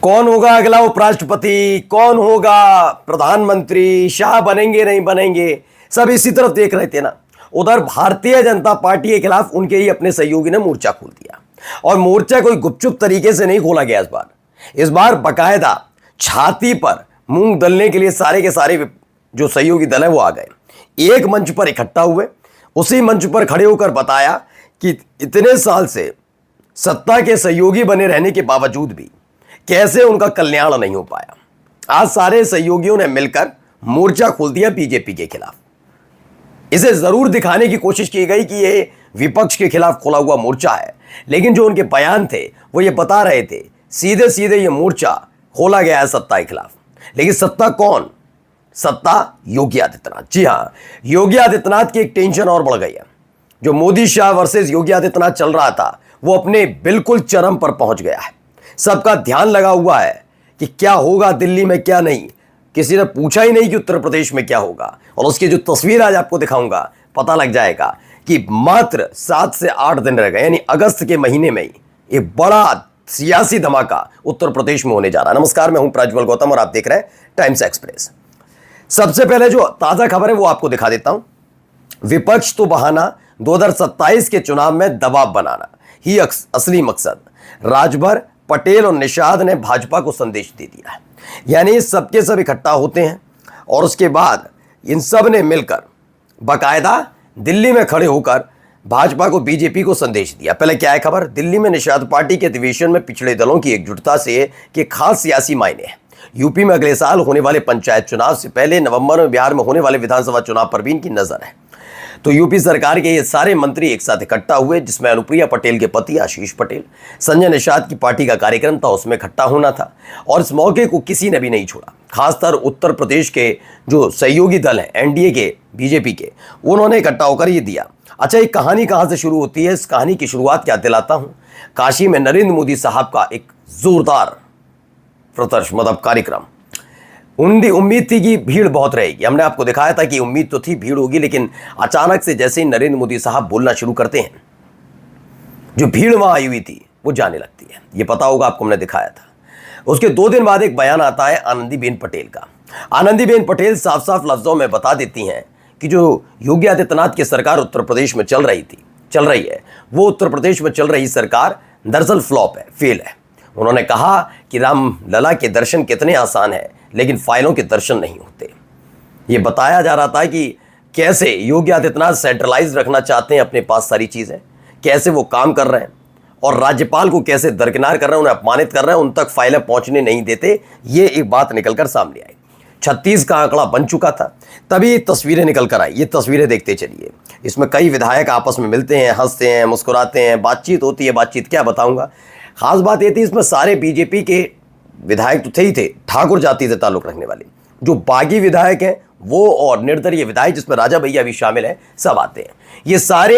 कौन होगा अगला उपराष्ट्रपति, कौन होगा प्रधानमंत्री, शाह बनेंगे नहीं बनेंगे, सब इसी तरफ देख रहे थे ना। उधर भारतीय जनता पार्टी के खिलाफ उनके ही अपने सहयोगी ने मोर्चा खोल दिया। और मोर्चा कोई गुपचुप तरीके से नहीं खोला गया इस बार बकायदा छाती पर मूंग दलने के लिए सारे के सारे जो सहयोगी दल है वो आ गए, एक मंच पर इकट्ठा हुए। उसी मंच पर खड़े होकर बताया कि इतने साल से सत्ता के सहयोगी बने रहने के बावजूद भी कैसे उनका कल्याण नहीं हो पाया। आज सारे सहयोगियों ने मिलकर मोर्चा खोल दिया बीजेपी के खिलाफ। इसे जरूर दिखाने की कोशिश की गई कि यह विपक्ष के खिलाफ खोला हुआ मोर्चा है, लेकिन जो उनके बयान थे वो ये बता रहे थे सीधे सीधे ये मोर्चा खोला गया है सत्ता के खिलाफ। लेकिन सत्ता कौन? सत्ता योगी आदित्यनाथ। जी हां, योगी आदित्यनाथ की एक टेंशन और बढ़ गई है। जो मोदी शाह वर्सेस योगी आदित्यनाथ चल रहा था वो अपने बिल्कुल चरम पर पहुंच गया है। सबका ध्यान लगा हुआ है कि क्या होगा दिल्ली में, क्या नहीं। किसी ने पूछा ही नहीं कि उत्तर प्रदेश में क्या होगा। और उसकी जो तस्वीर आज आपको दिखाऊंगा पता लग जाएगा कि मात्र 7 से 8 दिन रह गए, यानी अगस्त के महीने में ही एक बड़ा सियासी धमाका उत्तर प्रदेश में होने जा रहा है। नमस्कार, मैं हूं प्रज्वल गौतम और आप देख रहे हैं टाइम्स एक्सप्रेस। सबसे पहले जो ताजा खबर है वो आपको दिखा देता हूं। विपक्ष तो बहाना, 2027 के चुनाव में दबाव बनाना ही असली मकसद। राजभर, पटेल और निषाद ने भाजपा को संदेश दे दिया है। यानी सबके सब इकट्ठा होते हैं और उसके बाद इन सब ने मिलकर बाकायदा दिल्ली में खड़े होकर भाजपा को, बीजेपी को संदेश दिया। पहले क्या है खबर? दिल्ली में निषाद पार्टी के अधिवेशन में पिछड़े दलों की एकजुटता से के खास सियासी मायने हैं। यूपी में अगले साल होने वाले पंचायत चुनाव से पहले नवंबर में बिहार में होने वाले विधानसभा चुनाव पर भी इनकी नजर है। तो यूपी सरकार के ये सारे मंत्री एक साथ इकट्ठा हुए, जिसमें अनुप्रिया पटेल के पति आशीष पटेल, संजय निषाद की पार्टी का कार्यक्रम था, उसमें इकट्ठा होना था। और इस मौके को किसी ने भी नहीं छोड़ा। खासकर उत्तर प्रदेश के जो सहयोगी दल हैं एनडीए के, बीजेपी के, उन्होंने इकट्ठा होकर ये दिया। अच्छा, एक कहानी कहाँ से शुरू होती है? इस कहानी की शुरुआत क्या दिलाता हूँ। काशी में नरेंद्र मोदी साहब का एक जोरदार प्रदर्शन, मतलब कार्यक्रम। उम्मीद थी कि भीड़ बहुत रहेगी। हमने आपको दिखाया था कि उम्मीद तो थी भीड़ होगी, लेकिन अचानक से जैसे ही नरेंद्र मोदी साहब बोलना शुरू करते हैं, जो भीड़ वहां आई हुई थी वो जाने लगती है। ये पता होगा आपको, हमने दिखाया था। उसके 2 दिन बाद एक बयान आता है आनंदीबेन पटेल का। आनंदीबेन पटेल साफ साफ लफ्जों में बता देती हैं कि जो योगी आदित्यनाथ की सरकार उत्तर प्रदेश में चल रही है, वो उत्तर प्रदेश में चल रही सरकार दरअसल फ्लॉप है, फेल है। उन्होंने कहा कि राम लला के दर्शन कितने आसान हैं, लेकिन फाइलों के दर्शन नहीं होते। ये बताया जा रहा था कि कैसे योगी आदित्यनाथ सेंट्रलाइज रखना चाहते हैं अपने पास सारी चीज़ें, कैसे वो काम कर रहे हैं और राज्यपाल को कैसे दरकिनार कर रहे हैं, उन्हें अपमानित कर रहे हैं, उन तक फाइलें पहुंचने नहीं देते। ये एक बात निकलकर सामने आई। 36 का आंकड़ा बन चुका था, तभी तस्वीरें निकल कर आई। ये तस्वीरें देखते चलिए। इसमें कई विधायक आपस में मिलते हैं, हंसते हैं, मुस्कुराते हैं, बातचीत होती है। बातचीत क्या बताऊंगा। खास बात ये थी, इसमें सारे बीजेपी के विधायक तो थे ही थे, ठाकुर जाति से ताल्लुक रखने वाले। जो बागी विधायक हैं वो और निर्दलीय विधायक, जिसमें राजा भैया भी शामिल हैं, सब आते हैं। ये सारे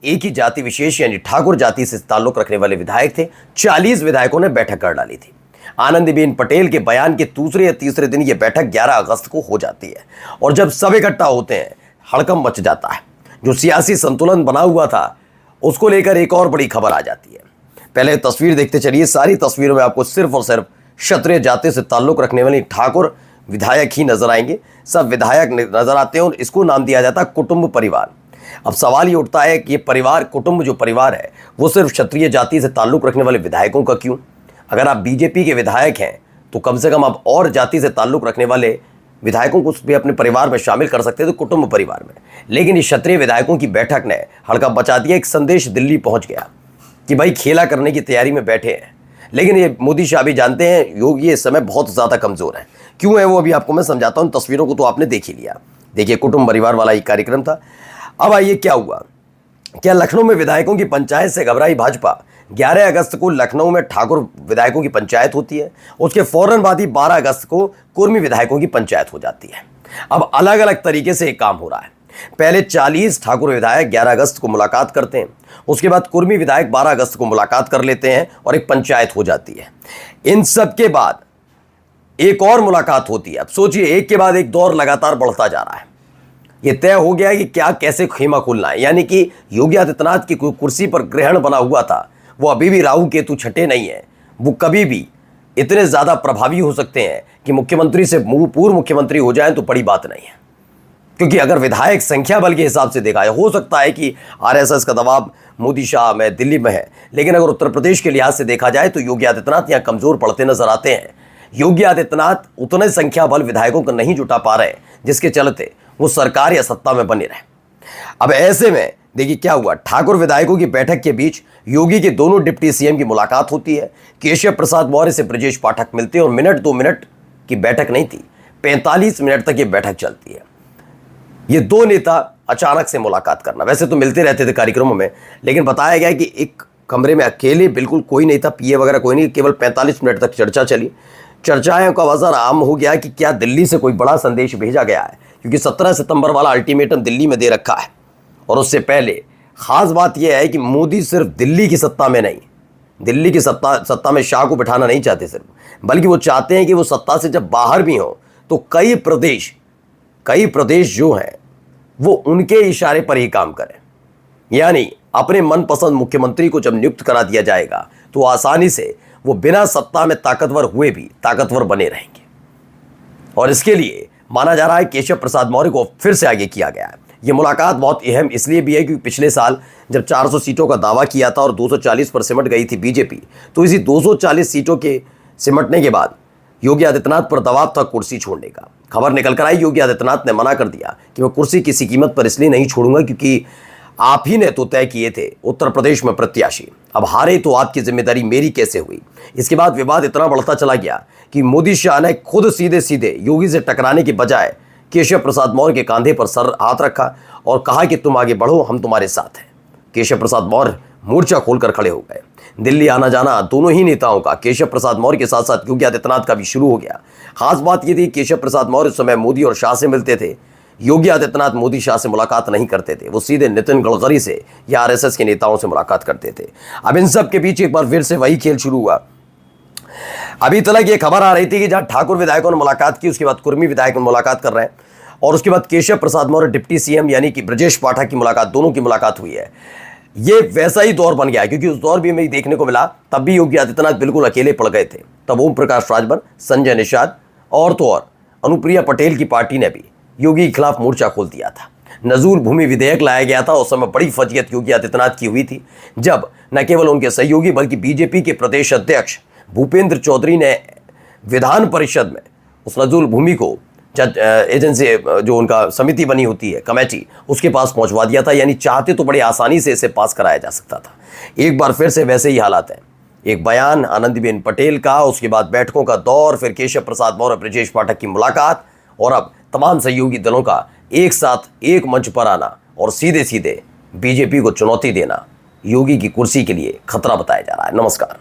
एक ही जाति विशेष यानी ठाकुर जाति से ताल्लुक रखने वाले विधायक थे। 40 विधायकों ने बैठक कर डाली थी। आनंदीबेन पटेल के बयान के दूसरे या तीसरे दिन ये बैठक 11 अगस्त को हो जाती है। और जब सब इकट्ठा होते हैं, हड़कंप मच जाता है। जो सियासी संतुलन बना हुआ था उसको लेकर एक और बड़ी खबर आ जाती है। पहले तस्वीर देखते चलिए। सारी तस्वीरों में आपको सिर्फ और सिर्फ क्षत्रिय जाति से ताल्लुक रखने वाली ठाकुर विधायक ही नजर आएंगे। सब विधायक नजर आते हैं और इसको नाम दिया जाता है कुटुंब परिवार। अब सवाल ये उठता है कि ये परिवार, कुटुंब जो परिवार है, वो सिर्फ क्षत्रिय जाति से ताल्लुक रखने वाले विधायकों का क्यों? अगर आप बीजेपी के विधायक हैं तो कम से कम आप और जाति से ताल्लुक रखने वाले विधायकों को भी अपने परिवार में शामिल कर सकते थे, तो कुटुंब परिवार में। लेकिन इस क्षत्रिय विधायकों की बैठक ने हड़कंप मचा दिया। एक संदेश दिल्ली पहुंच गया कि भाई खेला करने की तैयारी में बैठे हैं। लेकिन ये मोदी शाह भी जानते हैं योगी इस समय बहुत ज़्यादा कमज़ोर है। क्यों है वो अभी आपको मैं समझाता हूँ। तस्वीरों को तो आपने देख ही लिया। देखिए, कुटुंब परिवार वाला ये कार्यक्रम था। अब आइए, क्या हुआ? क्या लखनऊ में विधायकों की पंचायत से घबराई भाजपा? 11 अगस्त को लखनऊ में ठाकुर विधायकों की पंचायत होती है। उसके फौरन बाद ही 12 अगस्त को कुर्मी विधायकों की पंचायत हो जाती है। अब अलग अलग तरीके से एक काम हो रहा है। पहले 40 ठाकुर विधायक 11 अगस्त को मुलाकात करते हैं। उसके बाद कुर्मी विधायक 12 अगस्त को मुलाकात कर लेते हैं और एक पंचायत हो जाती है। इन सब के बाद एक और मुलाकात होती है। अब सोचिए, एक के बाद एक दौर लगातार बढ़ता जा रहा है। ये तय हो गया कि क्या कैसे खेमा खोलना है। यानी कि योगी आदित्यनाथ की कुर्सी पर ग्रहण बना हुआ था, वो अभी भी राहु केतु छठे नहीं है। वो कभी भी इतने ज्यादा प्रभावी हो सकते हैं कि मुख्यमंत्री से पूर्व मुख्यमंत्री हो जाएं तो बड़ी बात नहीं है। क्योंकि अगर विधायक संख्या बल के हिसाब से देखा है, हो सकता है कि आरएसएस का दबाव मोदी शाह में दिल्ली में है, लेकिन अगर उत्तर प्रदेश के लिहाज से देखा जाए तो योगी आदित्यनाथ यहाँ कमजोर पड़ते नजर आते हैं। योगी आदित्यनाथ उतने संख्या बल विधायकों को नहीं जुटा पा रहे, जिसके चलते वो सरकार या सत्ता में बने रहे। अब ऐसे में देखिए क्या हुआ, ठाकुर विधायकों की बैठक के बीच योगी के दोनों डिप्टी सीएम की मुलाकात होती है। केशव प्रसाद मौर्य से ब्रजेश पाठक मिलते हैं और मिनट 2 मिनट की बैठक नहीं थी, 45 मिनट तक ये बैठक चलती है। ये दो नेता अचानक से मुलाकात करना, वैसे तो मिलते रहते थे कार्यक्रमों में, लेकिन बताया गया कि एक कमरे में अकेले, बिल्कुल कोई नहीं था, पीए वगैरह कोई नहीं, केवल 45 मिनट तक चर्चा चली। चर्चाएं का वजह आम हो गया कि क्या दिल्ली से कोई बड़ा संदेश भेजा गया है, क्योंकि 17 सितंबर वाला अल्टीमेटम दिल्ली में दे रखा है। और उससे पहले खास बात यह है कि मोदी सिर्फ दिल्ली की सत्ता में नहीं, दिल्ली की सत्ता में शाह को बिठाना नहीं चाहते सिर्फ, बल्कि वो चाहते हैं कि वो सत्ता से जब बाहर भी हो तो कई प्रदेश जो हैं वो उनके इशारे पर ही काम करें। यानी अपने मनपसंद मुख्यमंत्री को जब नियुक्त करा दिया जाएगा तो आसानी से वो बिना सत्ता में ताकतवर हुए भी ताकतवर बने रहेंगे। और इसके लिए माना जा रहा है केशव प्रसाद मौर्य को फिर से आगे किया गया है। ये मुलाकात बहुत अहम इसलिए भी है क्योंकि पिछले साल जब 400 सीटों का दावा किया था और 240 पर सिमट गई थी बीजेपी, तो इसी 240 सीटों के सिमटने के बाद योगी आदित्यनाथ पर दबाव था कुर्सी छोड़ने का। खबर निकल कर आई, योगी आदित्यनाथ ने मना कर दिया कि मैं कुर्सी किसी कीमत पर इसलिए नहीं छोड़ूंगा क्योंकि आप ही ने तो तय किए थे उत्तर प्रदेश में प्रत्याशी, अब हारे तो आपकी जिम्मेदारी मेरी कैसे हुई। इसके बाद विवाद इतना बढ़ता चला गया कि मोदी शाह ने खुद सीधे सीधे योगी से टकराने के बजाय केशव प्रसाद मौर्य के कंधे पर सर हाथ रखा और कहा कि तुम आगे बढ़ो, हम तुम्हारे साथ हैं। केशव प्रसाद मौर्य मोर्चा खोलकर खड़े हो गए। दिल्ली आना जाना दोनों ही नेताओं का, केशव प्रसाद मौर्य के साथ साथ योगी आदित्यनाथ का भी शुरू हो गया। खास बात यह थी केशव प्रसाद मौर्य उस समय मोदी और शाह से मिलते थे, योगी आदित्यनाथ मोदी शाह से मुलाकात नहीं करते थे, वो सीधे नितिन गडकरी से या आरएसएस के नेताओं से मुलाकात करते थे। अब इन सब के बीच एक बार फिर से वही खेल शुरू हुआ। अभी तक ये खबर आ रही थी कि जहां ठाकुर विधायकों ने मुलाकात की, उसके बाद कुर्मी विधायक मुलाकात कर रहे हैं और उसके बाद केशव प्रसाद मौर्य डिप्टी सीएम यानी कि ब्रजेश पाठक की मुलाकात, दोनों की मुलाकात हुई है। ये वैसा ही दौर बन गया है क्योंकि उस दौर भी हमें देखने को मिला, तब भी योगी आदित्यनाथ बिल्कुल अकेले पड़ गए थे। तब ओम प्रकाश राजभर, संजय निषाद और तो और अनुप्रिया पटेल की पार्टी ने भी योगी के खिलाफ मोर्चा खोल दिया था। नजूल भूमि विधेयक लाया गया था, उस समय बड़ी फजीयत योगी आदित्यनाथ की हुई थी, जब न केवल उनके सहयोगी बल्कि बीजेपी के प्रदेश अध्यक्ष भूपेंद्र चौधरी ने विधान परिषद में उस नजूल भूमि को एजेंसी जो उनका समिति बनी होती है कमेटी, उसके पास पहुंचवा दिया था। यानी चाहते तो बड़ी आसानी से इसे पास कराया जा सकता था। एक बार फिर से वैसे ही हालात हैं। एक बयान आनंदीबेन पटेल का, उसके बाद बैठकों का दौर, फिर केशव प्रसाद मौर्य ब्रजेश पाठक की मुलाकात और अब तमाम सहयोगी दलों का एक साथ एक मंच पर आना और सीधे सीधे बीजेपी को चुनौती देना योगी की कुर्सी के लिए खतरा बताया जा रहा है। नमस्कार।